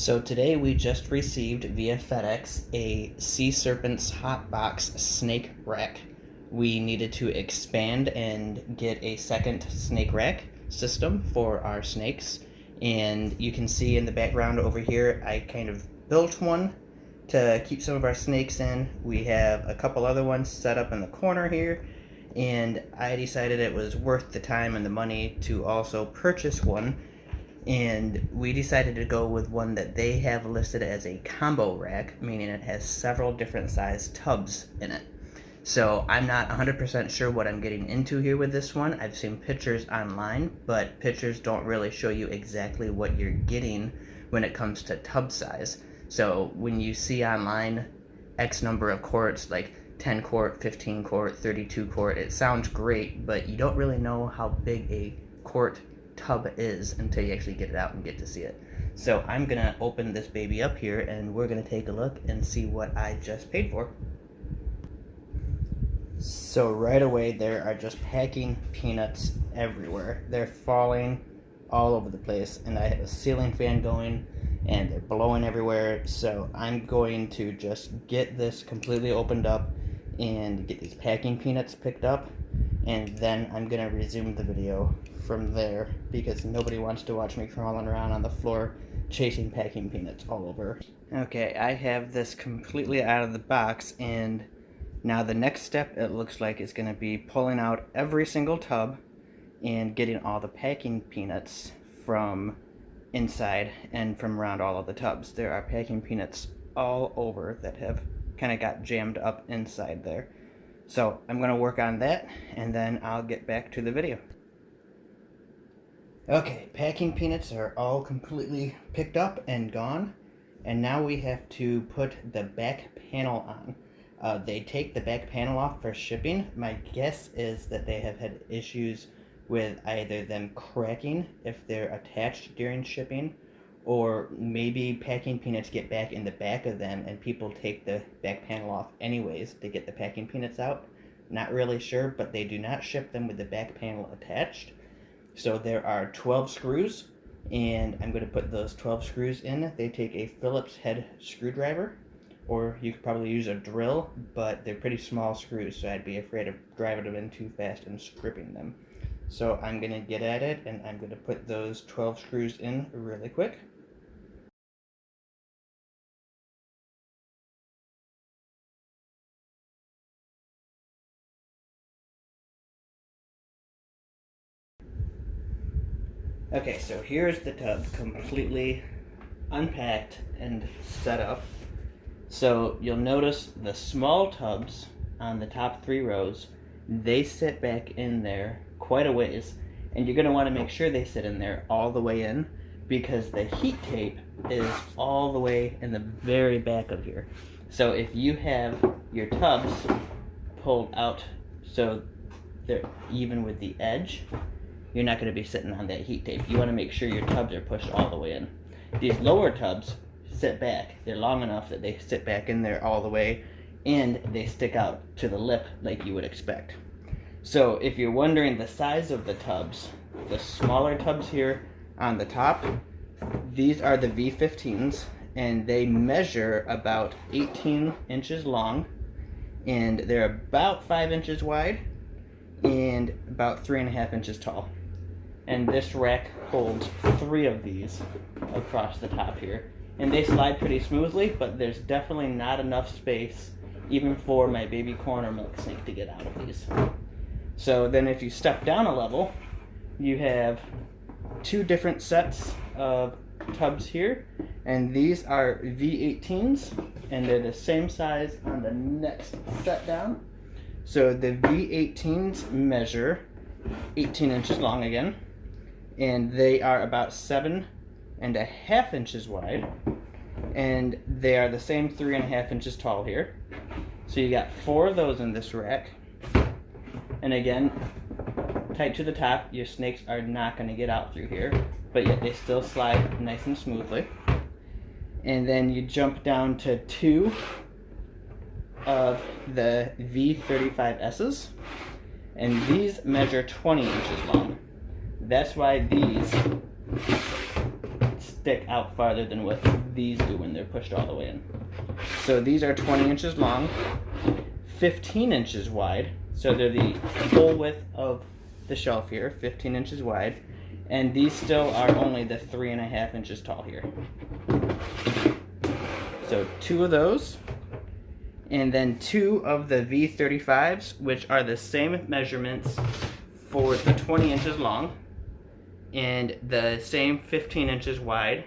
So today we just received via FedEx a C-Serpents Hotbox snake rack. We needed to expand and get a second snake rack system for our snakes. And you can see in the background over here, I kind of built one to keep some of our snakes in. We have a couple other ones set up in the corner here. And I decided it was worth the time and the money to also purchase one. And we decided to go with one that they have listed as a combo rack, meaning it has several different size tubs in it. So I'm not 100% sure what I'm getting into here with this one. I've seen pictures online, but pictures don't really show you exactly what you're getting when it comes to tub size. So when you see online X number of quarts, like 10 quart, 15 quart, 32 quart, it sounds great, but you don't really know how big a quart tub is until you actually get it out and get to see it. So I'm gonna open this baby up here and we're gonna take a look and see what I just paid for. So right away there are just packing peanuts everywhere. They're falling all over the place, and I have a ceiling fan going and they're blowing everywhere. So I'm going to just get this completely opened up and get these packing peanuts picked up, and then I'm gonna resume the video from there because nobody wants to watch me crawling around on the floor chasing packing peanuts all over. Okay, I have this completely out of the box, and now the next step, it looks like, is going to be pulling out every single tub and getting all the packing peanuts from inside and from around all of the tubs. There are packing peanuts all over that have kind of got jammed up inside there. So I'm going to work on that and then I'll get back to the video. Okay, packing peanuts are all completely picked up and gone, and now we have to put the back panel on. They take the back panel off for shipping. My guess is that they have had issues with either them cracking if they're attached during shipping, or maybe packing peanuts get back in the back of them and people take the back panel off anyways to get the packing peanuts out. Not really sure, but they do not ship them with the back panel attached. So there are 12 screws, and I'm going to put those 12 screws in. They take a Phillips head screwdriver, or you could probably use a drill, but they're pretty small screws, so I'd be afraid of driving them in too fast and stripping them. So I'm going to get at it, and I'm going to put those 12 screws in really quick. Okay, so here's the tub completely unpacked and set up. So you'll notice the small tubs on the top 3 rows, they sit back in there quite a ways, and you're going to want to make sure they sit in there all the way in, because the heat tape is all the way in the very back of here. So if you have your tubs pulled out so they're even with the edge, you're not going to be sitting on that heat tape. You want to make sure your tubs are pushed all the way in. These lower tubs sit back. They're long enough that they sit back in there all the way, and they stick out to the lip like you would expect. So if you're wondering the size of the tubs, the smaller tubs here on the top, these are the V15s, and they measure about 18 inches long, and they're about 5 inches wide and about 3.5 inches tall. And this rack holds 3 of these across the top here. And they slide pretty smoothly, but there's definitely not enough space even for my baby corn or milk snake to get out of these. So then if you step down a level, you have 2 different sets of tubs here, and these are V18s, and they're the same size on the next set down. So the V18s measure 18 inches long again, and they are about 7.5 inches wide, and they are the same 3.5 inches tall here. So you got 4 of those in this rack, and again, tight to the top. Your snakes are not going to get out through here, but yet they still slide nice and smoothly. And then you jump down to 2 of the V35S's, and these measure 20 inches long. That's why these stick out farther than what these do when they're pushed all the way in. So these are 20 inches long, 15 inches wide. So they're the full width of the shelf here, 15 inches wide. And these still are only the 3.5 inches tall here. So 2 of those. And then 2 of the V35s, which are the same measurements for the 20 inches long and the same 15 inches wide,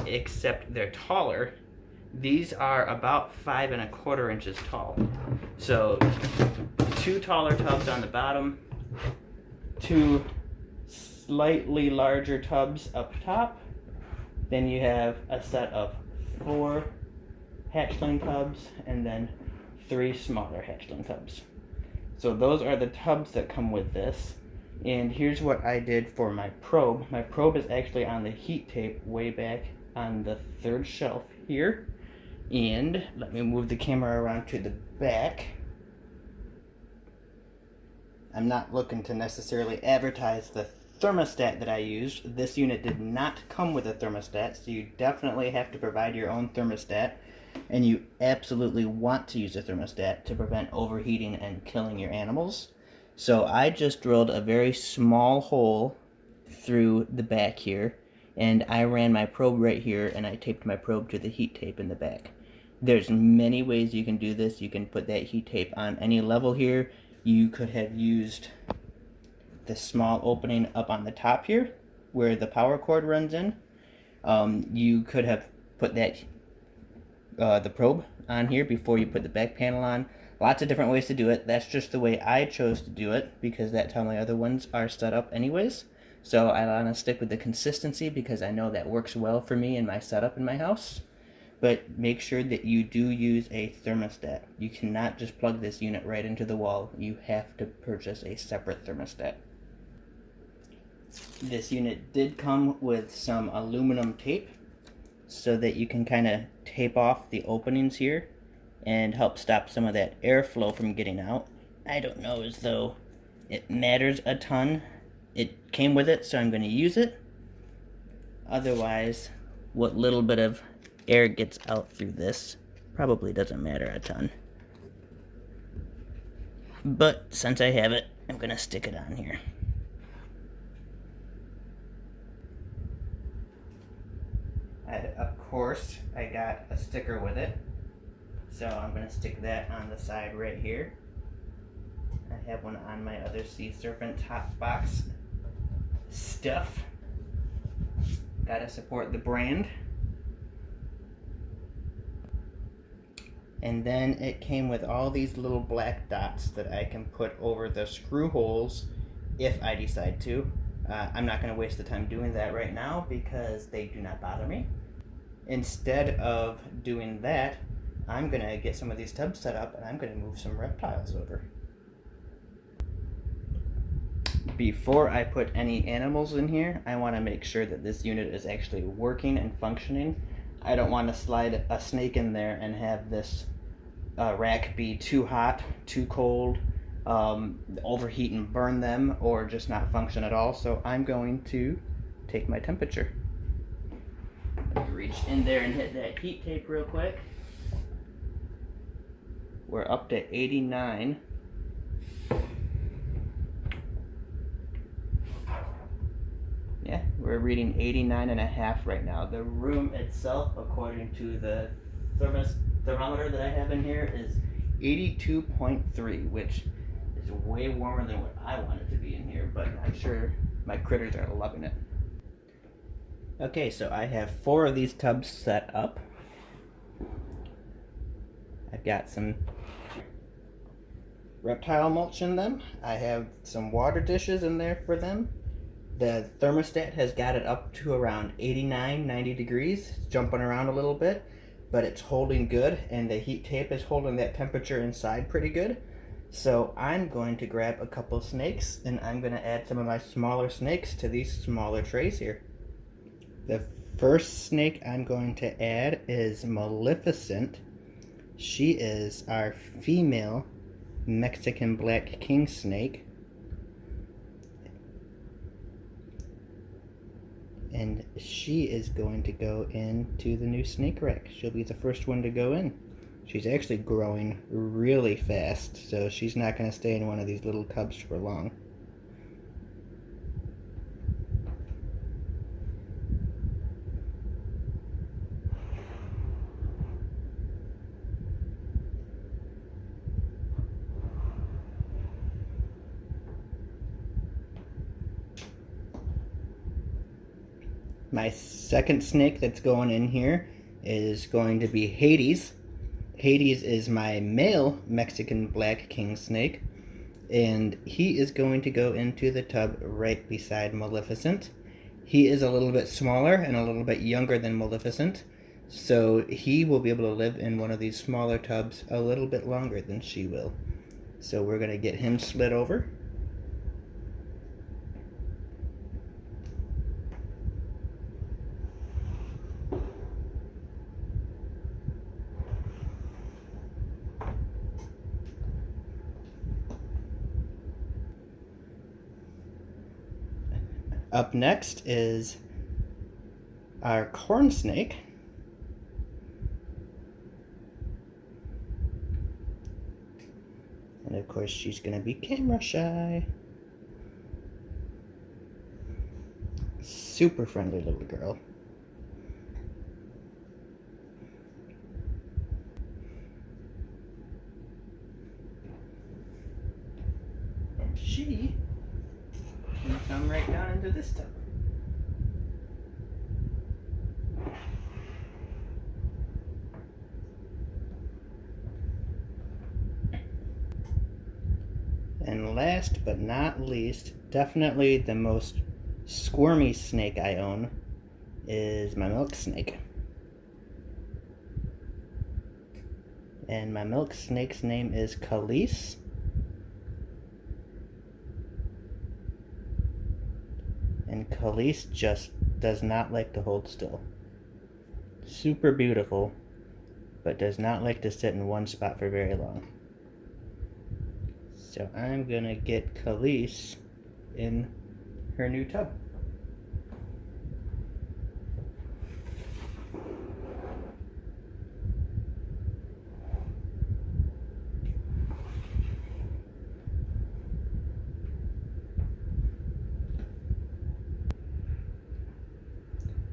except they're taller. These are about 5.25 inches tall. So 2 taller tubs on the bottom, 2 slightly larger tubs up top. Then you have a set of 4 hatchling tubs and then 3 smaller hatchling tubs. So those are the tubs that come with this. And here's what I did for my probe. My probe is actually on the heat tape way back on the 3rd shelf here. And let me move the camera around to the back. I'm not looking to necessarily advertise the thermostat that I used. This unit did not come with a thermostat, so you definitely have to provide your own thermostat. And you absolutely want to use a thermostat to prevent overheating and killing your animals. So I just drilled a very small hole through the back here, and I ran my probe right here, and I taped my probe to the heat tape in the back. There's many ways you can do this. You can put that heat tape on any level here. You could have used the small opening up on the top here where the power cord runs in. You could have put that the probe on here before you put the back panel on. Lots of different ways to do it. That's just the way I chose to do it because that's how my other ones are set up anyways. So I want to stick with the consistency because I know that works well for me in my setup in my house. But make sure that you do use a thermostat. You cannot just plug this unit right into the wall. You have to purchase a separate thermostat. This unit did come with some aluminum tape so that you can kind of tape off the openings here and help stop some of that airflow from getting out. I don't know as though it matters a ton. It came with it, so I'm going to use it. Otherwise, what little bit of air gets out through this probably doesn't matter a ton. But since I have it, I'm going to stick it on here. Of course, I got a sticker with it. So I'm going to stick that on the side right here. I have one on my other C-Serpents Hotbox stuff. Gotta support the brand. And then it came with all these little black dots that I can put over the screw holes if I decide to. I'm not going to waste the time doing that right now because they do not bother me. Instead of doing that, I'm going to get some of these tubs set up and I'm going to move some reptiles over. Before I put any animals in here, I want to make sure that this unit is actually working and functioning. I don't want to slide a snake in there and have this rack be too hot, too cold, overheat and burn them, or just not function at all. So I'm going to take my temperature. Reach in there and hit that heat tape real quick. We're up to 89. Yeah, we're reading 89.5 right now. The room itself, according to the thermometer that I have in here, is 82.3, which is way warmer than what I want it to be in here, but I'm sure my critters are loving it. Okay, so I have 4 of these tubs set up. I've got some reptile mulch in them. I have some water dishes in there for them. The thermostat has got it up to around 89, 90 degrees. It's jumping around a little bit, but it's holding good, and the heat tape is holding that temperature inside pretty good. So I'm going to grab a couple snakes, and I'm going to add some of my smaller snakes to these smaller trays here. The first snake I'm going to add is Maleficent. She is our female Mexican black king snake. and she is going to go into the new snake rack. She'll be the first one to go in. She's actually growing really fast, so she's not going to stay in one of these little tubs for long. My second snake that's going in here is going to be Hades. Hades is my male Mexican black king snake, and he is going to go into the tub right beside Maleficent. He is a little bit smaller and a little bit younger than Maleficent, so he will be able to live in one of these smaller tubs a little bit longer than she will. So we're going to get him slid over. Up next is our corn snake. And of course she's going to be camera shy. Super friendly little girl. And she can come right down into this tub. And last but not least, definitely the most squirmy snake I own is my milk snake. And my milk snake's name is Khalees. And Khalees just does not like to hold still. Super beautiful, but does not like to sit in one spot for very long. So I'm gonna get Khalees in her new tub.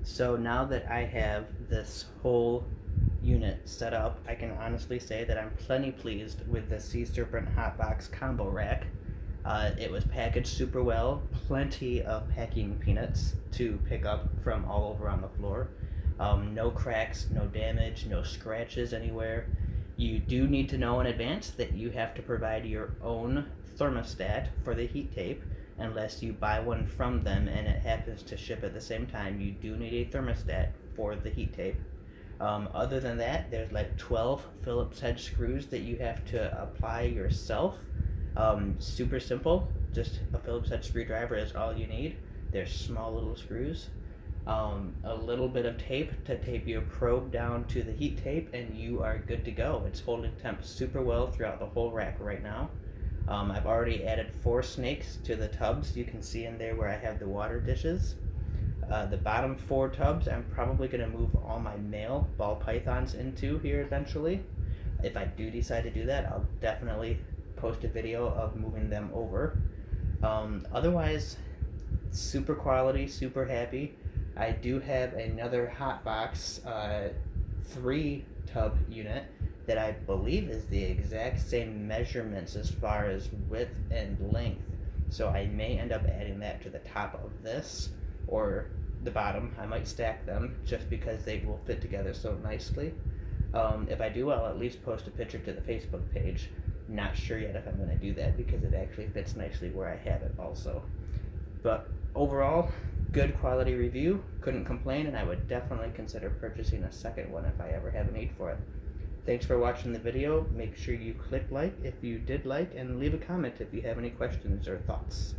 So now that I have this whole unit set up, I can honestly say that I'm plenty pleased with the C-Serpent Hotbox combo rack. It was packaged super well, plenty of packing peanuts to pick up from all over on the floor. No cracks, no damage, no scratches anywhere. You do need to know in advance that you have to provide your own thermostat for the heat tape. Unless you buy one from them and it happens to ship at the same time, you do need a thermostat for the heat tape. Other than that, there's like 12 Phillips head screws that you have to apply yourself. Super simple, just a Phillips head screwdriver is all you need. They're small little screws. A little bit of tape to tape your probe down to the heat tape, and you are good to go. It's holding temp super well throughout the whole rack right now. I've already added 4 snakes to the tubs. You can see in there where I have the water dishes. The bottom 4 tubs I'm probably going to move all my male ball pythons into here eventually. If I do decide to do that, I'll definitely post a video of moving them over. Otherwise, super quality, super happy. I do have another Hotbox 3 tub unit that I believe is the exact same measurements as far as width and length. So I may end up adding that to the top of this or the bottom. I might stack them just because they will fit together so nicely. If I do, I'll at least post a picture to the Facebook page. Not sure yet if I'm going to do that because it actually fits nicely where I have it also. But overall, good quality review. Couldn't complain, and I would definitely consider purchasing a second one if I ever have a need for it. Thanks for watching the video. Make sure you click like if you did like, and leave a comment if you have any questions or thoughts.